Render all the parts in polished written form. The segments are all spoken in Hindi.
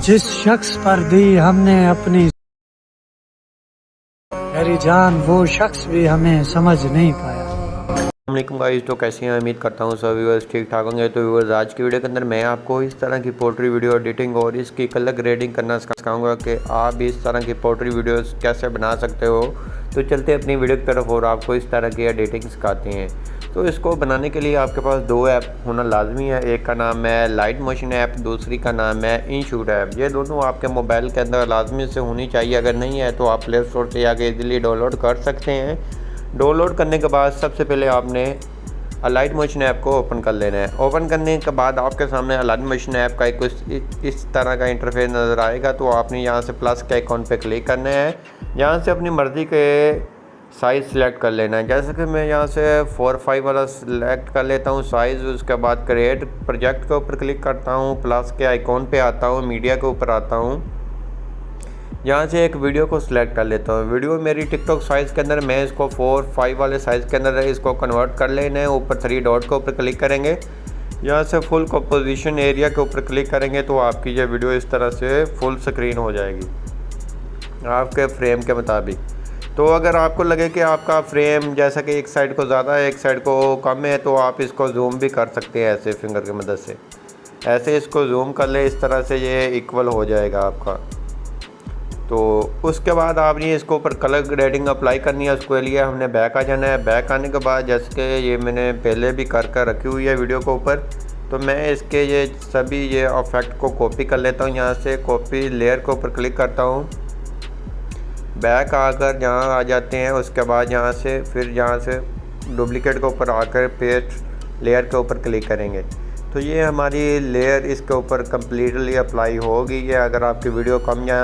जिस शख्स पर दी हमने अपनी मेरी जान, वो शख्स भी हमें समझ नहीं पाया। अस्सलामुअलैकुम गाइस, तो कैसे हैं? उम्मीद करता हूँ सभी व्यूअर्स ठीक ठाक होंगे। तो व्यूअर्स, आज की वीडियो के अंदर मैं आपको इस तरह की पोल्ट्री वीडियो एडिटिंग और इसकी कलर ग्रेडिंग करना सिखाऊंगा कि आप भी इस तरह की पोल्ट्री वीडियोस कैसे बना सकते हो। तो चलते हैं अपनी वीडियो की तरफ और आपको इस तरह की एडिटिंग सिखाते हैं। तो इसको बनाने के लिए आपके पास दो ऐप होना लाजमी है। एक का नाम है लाइट मोशन ऐप, दूसरी का नाम है इनशूट ऐप। ये दोनों आपके मोबाइल के अंदर लाजमी से होनी चाहिए। अगर नहीं है तो आप प्ले स्टोर से जाके इजीली डाउनलोड कर सकते हैं। डाउनलोड करने के बाद सबसे पहले आपने लाइट मोशन ऐप को ओपन कर लेना है। ओपन करने के बाद आपके सामने लाइट मोशन ऐप का कुछ इस तरह का इंटरफेस नज़र आएगा। तो आपने यहाँ से प्लस के आइकॉन पे क्लिक करना है। यहाँ से अपनी मर्ज़ी के साइज़ सेलेक्ट कर लेना है। जैसे कि मैं यहाँ से 4:5 वाला सेलेक्ट कर लेता हूँ साइज़। उसके बाद क्रिएट प्रोजेक्ट के ऊपर क्लिक करता हूँ, प्लस के आइकॉन पे आता हूँ, मीडिया के ऊपर आता हूँ। यहाँ से एक वीडियो को सिलेक्ट कर लेता हूँ। वीडियो मेरी टिकटॉक साइज़ के अंदर, मैं इसको 4:5 वाले साइज़ के अंदर इसको कन्वर्ट कर लेना है। ऊपर 3 डॉट के ऊपर क्लिक करेंगे। यहाँ से फुल कंपोजिशन एरिया के ऊपर क्लिक करेंगे तो आपकी ये वीडियो इस तरह से फुल स्क्रीन हो जाएगी आपके फ्रेम के मुताबिक। तो अगर आपको लगे कि आपका फ्रेम जैसा कि एक साइड को ज़्यादा है एक साइड को कम है, तो आप इसको जूम भी कर सकते हैं ऐसे फिंगर की मदद से। ऐसे इसको जूम कर ले, इस तरह से ये इक्वल हो जाएगा आपका। तो उसके बाद आपने इसको ऊपर कलर ग्रेडिंग अप्लाई करनी है। उसके लिए हमने बैक आ जाना है। बैक आने के बाद जैसे कि ये मैंने पहले भी कर रखी हुई है वीडियो के ऊपर, तो मैं इसके ये सभी ये इफेक्ट को कॉपी कर लेता हूँ। यहाँ से कॉपी लेयर के ऊपर क्लिक करता हूँ। बैक आकर यहाँ आ जाते हैं। उसके बाद यहाँ से फिर यहाँ से डुप्लीकेट के ऊपर आकर पेस्ट लेयर के ऊपर क्लिक करेंगे तो ये हमारी लेयर इसके ऊपर कम्प्लीटली अप्लाई हो गई है। अगर आपकी वीडियो कम या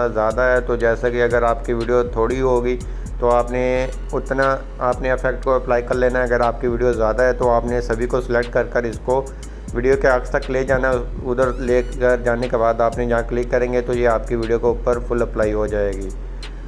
ज़्यादा है, तो जैसा कि अगर आपकी वीडियो थोड़ी होगी तो आपने उतना आपने इफेक्ट को अप्लाई कर लेना है। अगर आपकी वीडियो ज़्यादा है तो आपने सभी को सिलेक्ट कर इसको वीडियो के आखिर तक ले जाना। उधर ले कर जाने के बाद आपने जहाँ क्लिक करेंगे तो ये आपकी वीडियो के ऊपर फुल अप्लाई हो जाएगी।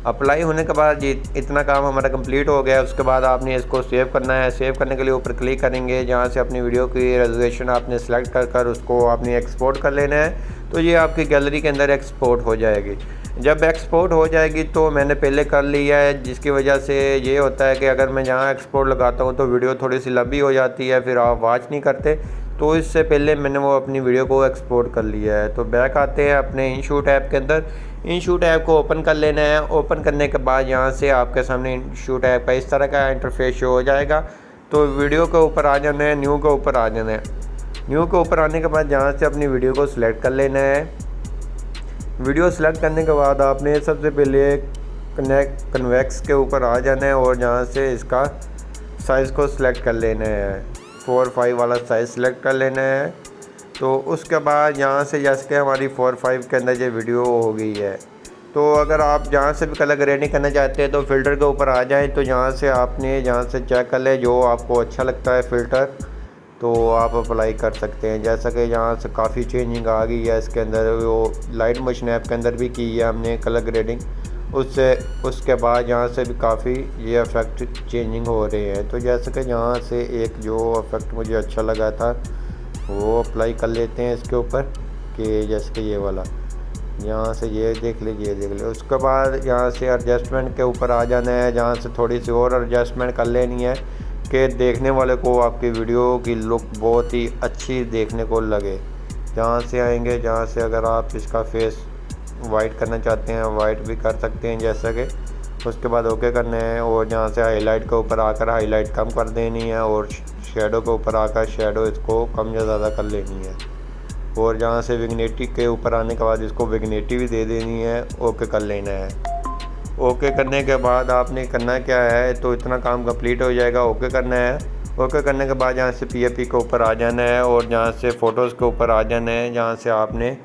अप्लाई होने के बाद ये इतना काम हमारा कंप्लीट हो गया। उसके बाद आपने इसको सेव करना है। सेव करने के लिए ऊपर क्लिक करेंगे। जहाँ से अपनी वीडियो की रेजोल्यूशन आपने सेलेक्ट कर उसको आपने एक्सपोर्ट कर लेना है। तो ये आपकी गैलरी के अंदर एक्सपोर्ट हो जाएगी। जब एक्सपोर्ट हो जाएगी तो मैंने पहले कर लिया है, जिसकी वजह से ये होता है कि अगर मैं जहाँ एक्सपोर्ट लगाता हूँ तो वीडियो थोड़ी सी लंबी हो जाती है, फिर आप वॉच नहीं करते। तो इससे पहले मैंने वो अपनी वीडियो को एक्सपोर्ट कर लिया है। तो बैक आते हैं अपने इनशूट ऐप के अंदर। इनशूट ऐप को ओपन कर लेना है। ओपन करने के बाद यहाँ से आपके सामने इनशूट ऐप का इस तरह का इंटरफेस शो हो जाएगा। तो वीडियो के ऊपर आ जाना है, न्यू के ऊपर आ जाना है। न्यू के ऊपर आने के बाद यहाँ से अपनी वीडियो को सिलेक्ट कर लेना है। वीडियो सेलेक्ट करने के बाद आपने सबसे पहले कन्वेक्स के ऊपर आ जाना है और यहाँ से इसका साइज़ को सिलेक्ट कर लेना है। 4:5 वाला साइज़ सिलेक्ट कर लेना है। तो उसके बाद यहाँ से जैसे कि हमारी 4:5 के अंदर ये वीडियो हो गई है। तो अगर आप जहाँ से भी कलर ग्रेडिंग करना चाहते हैं तो फ़िल्टर के ऊपर आ जाएं। तो यहाँ से आपने जहाँ से चेक कर ले जो आपको अच्छा लगता है फ़िल्टर, तो आप अप्लाई कर सकते हैं। जैसा कि यहाँ से काफ़ी चेंजिंग आ गई है इसके अंदर। वो लाइट मोशन ऐप के अंदर भी की है हमने कलर ग्रेडिंग, उसके बाद यहाँ से भी काफ़ी ये इफ़ेक्ट चेंजिंग हो रहे हैं। तो जैसे कि यहाँ से एक जो इफ़ेक्ट मुझे अच्छा लगा था वो अप्लाई कर लेते हैं इसके ऊपर, कि जैसे कि ये वाला यहाँ से ये देख लीजिए। उसके बाद यहाँ से एडजस्टमेंट के ऊपर आ जाना है। जहाँ से थोड़ी सी और एडजस्टमेंट कर लेनी है कि देखने वाले को आपकी वीडियो की लुक बहुत ही अच्छी देखने को लगे। जहाँ से आएंगे, जहाँ से अगर आप इसका फेस वाइट करना चाहते हैं वाइट भी कर सकते हैं जैसा कि। उसके बाद ओके करना है और जहाँ से हाईलाइट के ऊपर आकर हाईलाइट कम कर देनी है और शेडो के ऊपर आकर शेडो इसको कम या ज़्यादा कर लेनी है। और जहाँ से विग्नेटी के ऊपर आने के बाद इसको विग्नेटी भी दे देनी है। ओके कर लेना है। ओके करने के बाद आपने करना क्या है, तो इतना काम कंप्लीट हो जाएगा। ओके करना है। ओके करने के बाद यहाँ से PFP के ऊपर आ जाना है और जहाँ से फ़ोटोज़ के ऊपर आ जाना है। जहाँ से आपने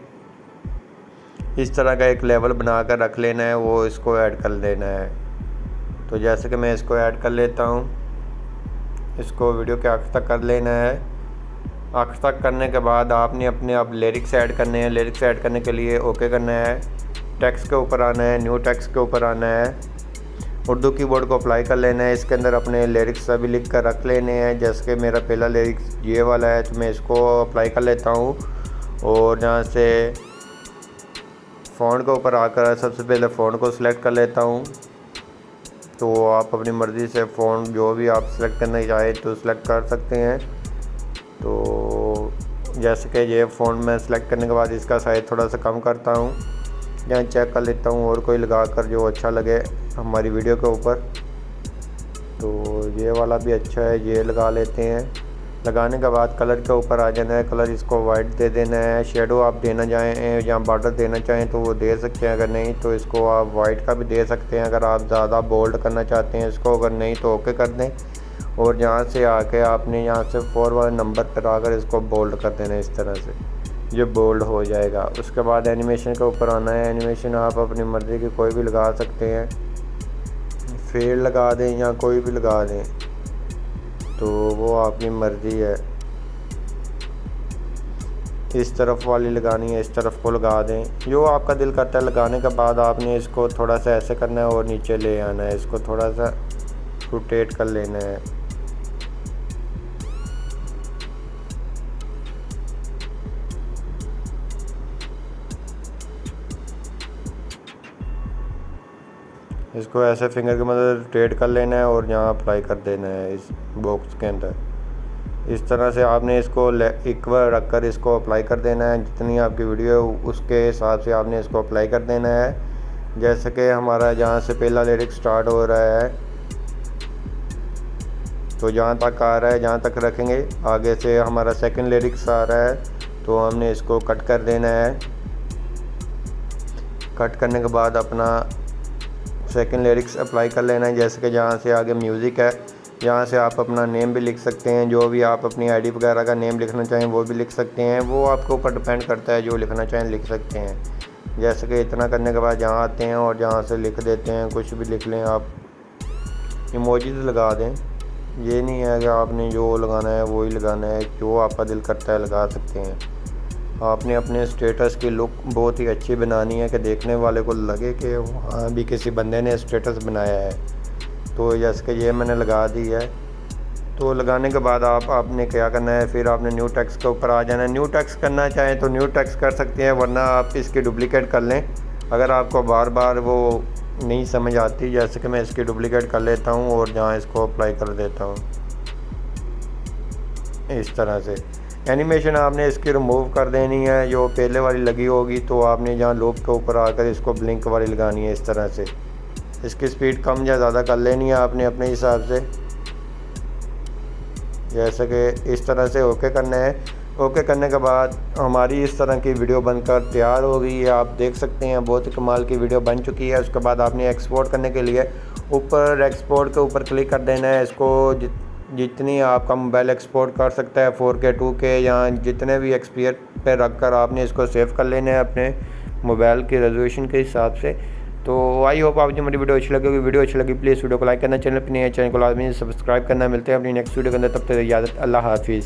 इस तरह का एक लेवल बना कर रख लेना है, वो इसको ऐड कर देना है। तो जैसे कि मैं इसको ऐड कर लेता हूँ, इसको वीडियो के आखिर तक कर लेना है। आखिर तक करने के बाद आपने अपने अब लिरिक्स ऐड करने हैं। लिरिक्स ऐड करने के लिए ओके करना है। टेक्स्ट के ऊपर आना है, न्यू टेक्स्ट के ऊपर आना है। उर्दू कीबोर्ड को अप्लाई कर लेना है। इसके अंदर अपने लिरिक्स सभी लिख कर रख लेने हैं। जैसे कि मेरा पहला लिरिक्स ये वाला है तो मैं इसको अप्लाई कर लेता हूँ। और जहाँ से फ़ॉन्ट के ऊपर आकर सबसे पहले फ़ॉन्ट को सिलेक्ट कर लेता हूँ। तो आप अपनी मर्ज़ी से फ़ॉन्ट जो भी आप सिलेक्ट करना चाहें तो सिलेक्ट कर सकते हैं। तो जैसे कि ये फ़ॉन्ट मैं सिलेक्ट करने के बाद इसका साइज़ थोड़ा सा कम करता हूँ, यहाँ चेक कर लेता हूँ और कोई लगा कर जो अच्छा लगे हमारी वीडियो के ऊपर। तो ये वाला भी अच्छा है, ये लगा लेते हैं। लगाने के बाद कलर के ऊपर आ जाना है, कलर इसको वाइट दे देना है। शेडो आप देना चाहें या बॉर्डर देना चाहें तो वो दे सकते हैं, अगर नहीं तो इसको आप वाइट का भी दे सकते हैं अगर आप ज़्यादा बोल्ड करना चाहते हैं इसको। अगर नहीं तो ओके कर दें और यहाँ से आके आपने यहाँ से 4 वाले नंबर पर आकर इसको बोल्ड कर देना है, इस तरह से ये बोल्ड हो जाएगा। उसके बाद एनिमेशन के ऊपर आना है। एनिमेशन आप अपनी मर्ज़ी की कोई भी लगा सकते हैं, फेड लगा दें या कोई भी लगा दें, तो वो आपकी मर्ज़ी है। इस तरफ वाली लगानी है, इस तरफ को लगा दें, जो आपका दिल करता है। लगाने के बाद आपने इसको थोड़ा सा ऐसे करना है और नीचे ले आना है, इसको थोड़ा सा रोटेट कर लेना है। इसको ऐसे फिंगर की मदद रोटेट कर लेना है और यहाँ अप्लाई कर देना है इस बॉक्स के अंदर। इस तरह से आपने इसको इक्वल रख कर इसको अप्लाई कर देना है। जितनी आपकी वीडियो उसके हिसाब से आपने इसको अप्लाई कर देना है। जैसे कि हमारा जहाँ से पहला लिरिक्स स्टार्ट हो रहा है तो जहाँ तक आ रहा है जहाँ तक रखेंगे। आगे से हमारा सेकंड लिरिक्स आ रहा है तो हमने इसको कट कर देना है। कट करने के बाद अपना सेकंड लिरिक्स अप्लाई कर लेना है। जैसे कि जहाँ से आगे म्यूज़िक है, यहाँ से आप अपना नेम भी लिख सकते हैं, जो भी आप अपनी आईडी वगैरह का नेम लिखना चाहें वो भी लिख सकते हैं। वो आपके ऊपर डिपेंड करता है, जो लिखना चाहें लिख सकते हैं। जैसे कि इतना करने के बाद यहाँ आते हैं और जहाँ से लिख देते हैं, कुछ भी लिख लें आप। इमोजीज लगा दें, ये नहीं है कि आपने जो लगाना है वो ही लगाना है, जो आपका दिल करता है लगा सकते हैं। आपने अपने स्टेटस की लुक बहुत ही अच्छी बनानी है कि देखने वाले को लगे कि हाँ भी किसी बंदे ने स्टेटस बनाया है। तो जैसे कि ये मैंने लगा दी है। तो लगाने के बाद आपने क्या करना है, फिर आपने न्यू टेक्स्ट के ऊपर आ जाना है। न्यू टेक्स्ट करना चाहें तो न्यू टेक्स्ट कर सकते हैं, वरना आप इसकी डुप्लिकेट कर लें अगर आपको बार बार वो नहीं समझ आती। जैसे कि मैं इसकी डुप्लिकेट कर लेता हूँ और जहाँ इसको अप्लाई कर देता हूँ इस तरह से। एनिमेशन आपने इसकी रिमूव कर देनी है, जो पहले वाली लगी होगी तो आपने जहाँ लूप के ऊपर आकर इसको ब्लिंक वाली लगानी है इस तरह से। इसकी स्पीड कम या ज़्यादा कर लेनी है आपने अपने हिसाब से। जैसे कि इस तरह से ओके करना है। ओके करने के बाद हमारी इस तरह की वीडियो बनकर तैयार हो गई है। आप देख सकते हैं बहुत ही कमाल की वीडियो बन चुकी है। उसके बाद आपने एक्सपोर्ट करने के लिए ऊपर एक्सपोर्ट के ऊपर क्लिक कर देना है। इसको जितनी आपका मोबाइल एक्सपोर्ट कर सकता है 4K 2K या जितने भी एक्सपीरियर पे रख कर आपने इसको सेव कर लेना है अपने मोबाइल की रेजोल्यूशन के हिसाब से। तो आई होप आपको मेरी वीडियो अच्छी लगी होगी। वीडियो अच्छी लगी प्लीज़ वीडियो को लाइक करना, चैनल पर नए चैनल को लाजमी सब्सक्राइब करना। मिलते हैं अपनी नेक्स्ट वीडियो के अंदर, तब तक इजाज़त, अल्लाह हाफिज़।